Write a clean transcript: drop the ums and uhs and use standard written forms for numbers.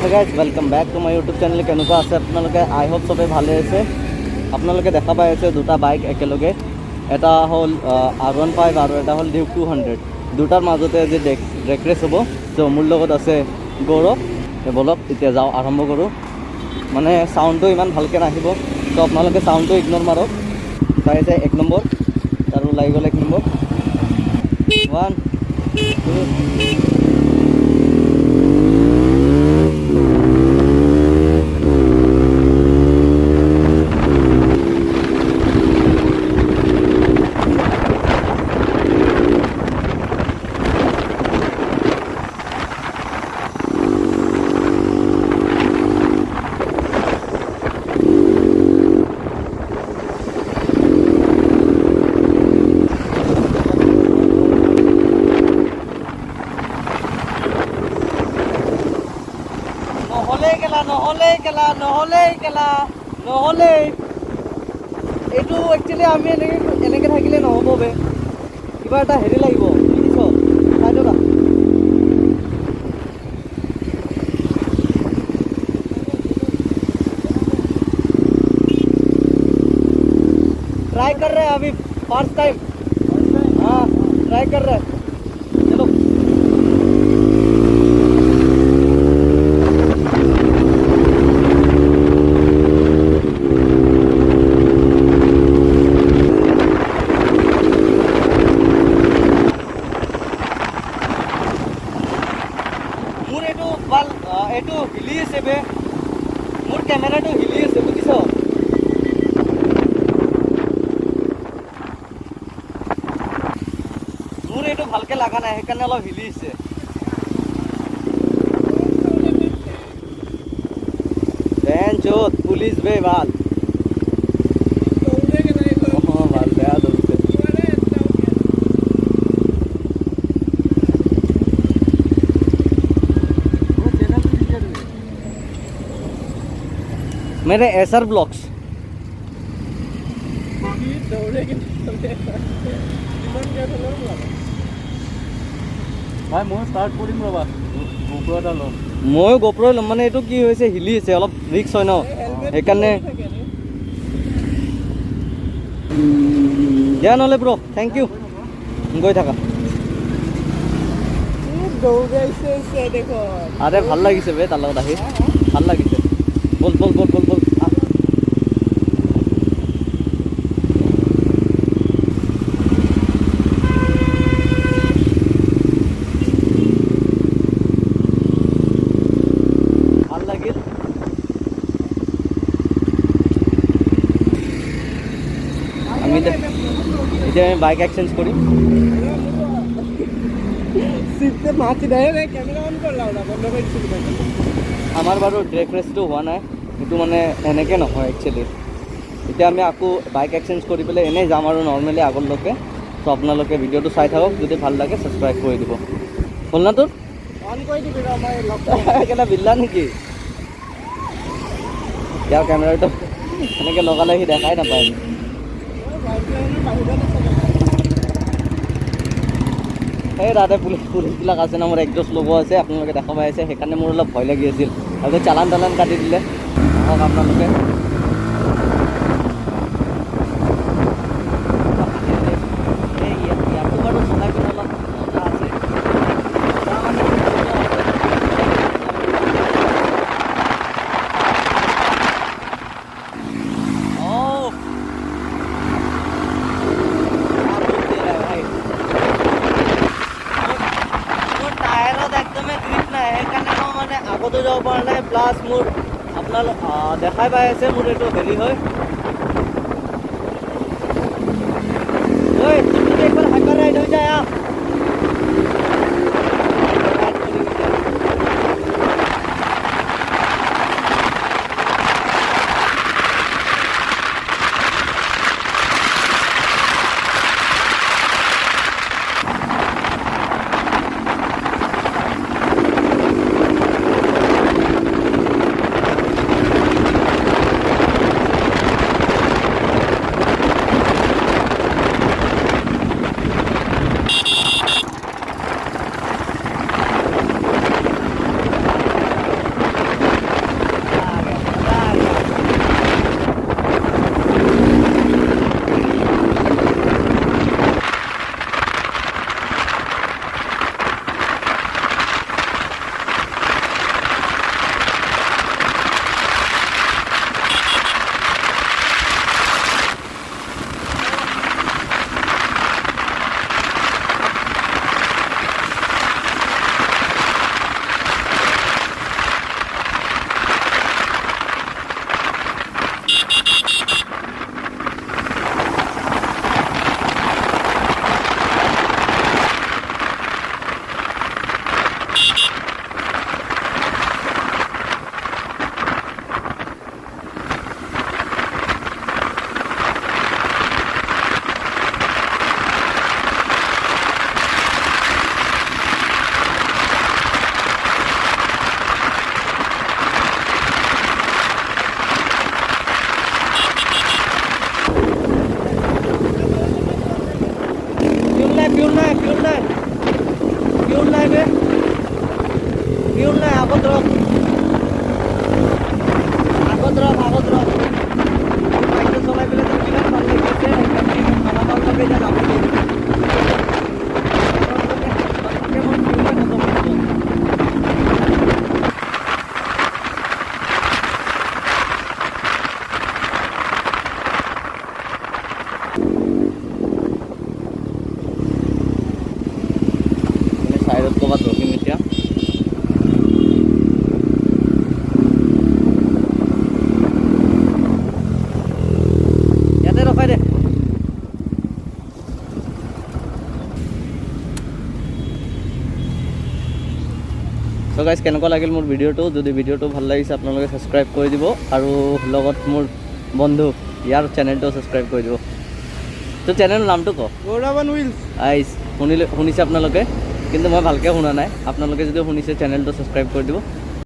হে guys welcome back to my YouTube channel केनेকুৱা আছে আপোনালোকে আই হোপ সবে ভালে আছে আপোনালোকে দেখা পাই আছে দুটা বাইক একেলগে এটা হল R15 আৰু এটা হল ডিউক 200 দুটাৰ মাজতে যে ড্ৰেগ ৰেচ হ'ব তো মোৰ লগত আছে গৌৰৱ বলক এতিয়া যাও আৰম্ভ কৰো মানে সাউন্ডটো ইমান ভালকে নাহিব তো আপোনালোকে সাউন্ডটো ইগনোৰ মাৰক চাই আছে 1 নম্বৰ আৰু লাগি গ'ল 1 নম্বৰ 1 2 নহলে এইটো একচুয়ালি আমি এনেকে থাকিলে নহব বে কিবা এটা হেৰি লাগিব বুজিছ চাই থকা ट्राई कर रहे हैं अभी फर्स्ट टाइम हाँ ट्राई कर रहे हैं चलो এইটো হিলি আছে বে মোৰ ক্যামেৰাটো হিলি আছে বুজিছ মোৰ এইটো ভালকে লাগা নাই সেইকাৰণে অলপ হিলি আছে বেন চোত পুলিশ বে ভাল ভাল বেয়া দৌড়ছে मेरे एसआर ब्लॉग्स भाई मैं स्टार्ट करिम रबा गोप्रो এটা লম মই গোপ্ৰ লম মানে এটো কি হৈছে হিলি আছে অলপ ৰিস্ক হয় ন সেইকাৰণে দিয়া নহলে ব্ৰ থ্যাংক ইউ গৈ থাকা দৌড়াইছে দেখো আৰে ভাল লাগিছে বে তাৰ লগত আহি ভাল লাগিছে बोल बोल बोल बोल बोल ভাল লাগিল আমি এতিয়া বাইক এক্সচেঞ্জ কৰিম সিটে মাছি দেয় ৰে ক্যামেৰা অন কৰলাও না বন্ধ কৰে দিছি আমাৰ বাৰু ড্ৰেগ ৰেচটো হোৱা নাই কিন্তু মানে এনেকৈ নহয় একচুৱেলি এতিয়া আমি আকৌ বাইক এক্সচেঞ্জ কৰি পেলাই এনেই যাম আৰু নৰ্মেলি আগলৈকে তো আপোনালোকে ভিডিঅ'টো চাই থাকক যদি ভাল লাগে ছাবস্ক্ৰাইব কৰি দিব হ'ল না তোৰ অন কৰি দিবি ৰ মই লক কেলা বিল্লা নেকি ইয়াৰ কেমেৰাটো এনেকৈ লগালে সি দেখাই নাপায় এই তাতে পুলিচবিলাক আছে না মোৰ একজষ্ট ল'ব আছে আপোনালোকে দেখা পাই আছে সেইকাৰণে মোৰ অলপ ভয় লাগি আছিল আৰু চালান কাটি দিলে আহক আপোনালোকে আগতো যাব পৰা নাই প্লাছ মোৰ আপোনালোক দেখাই পাই আছে মোৰ এইটো হেৰি হয় একবাৰ হাইপাৰ ৰাইড হৈ যায় আগত ৰহ বাইকটো চলাই পেলাই তো কিমান ভাল লাগিছে আমাৰ লগে এতিয়া যাব লাগিব সাইডত ক'ৰবাত ৰখিম এতিয়া ইয়াতে ৰখাই দে তো গাইজ কেনেকুৱা লাগিল মোৰ ভিডিঅ'টো যদি ভিডিঅ'টো ভাল লাগিছে আপোনালোকে ছাবস্ক্ৰাইব কৰি দিব আৰু লগত মোৰ বন্ধু ইয়াৰ চেনেলটো ছাবস্ক্ৰাইব কৰি দিব তো চেনেলৰ নামটো কওক গৌৰৱন উইলছ শুনিছে আপোনালোকে কিন্তু মই ভালকৈ শুনা নাই আপোনালোকে যদি শুনিছে চেনেলটো ছাবস্ক্ৰাইব কৰি দিব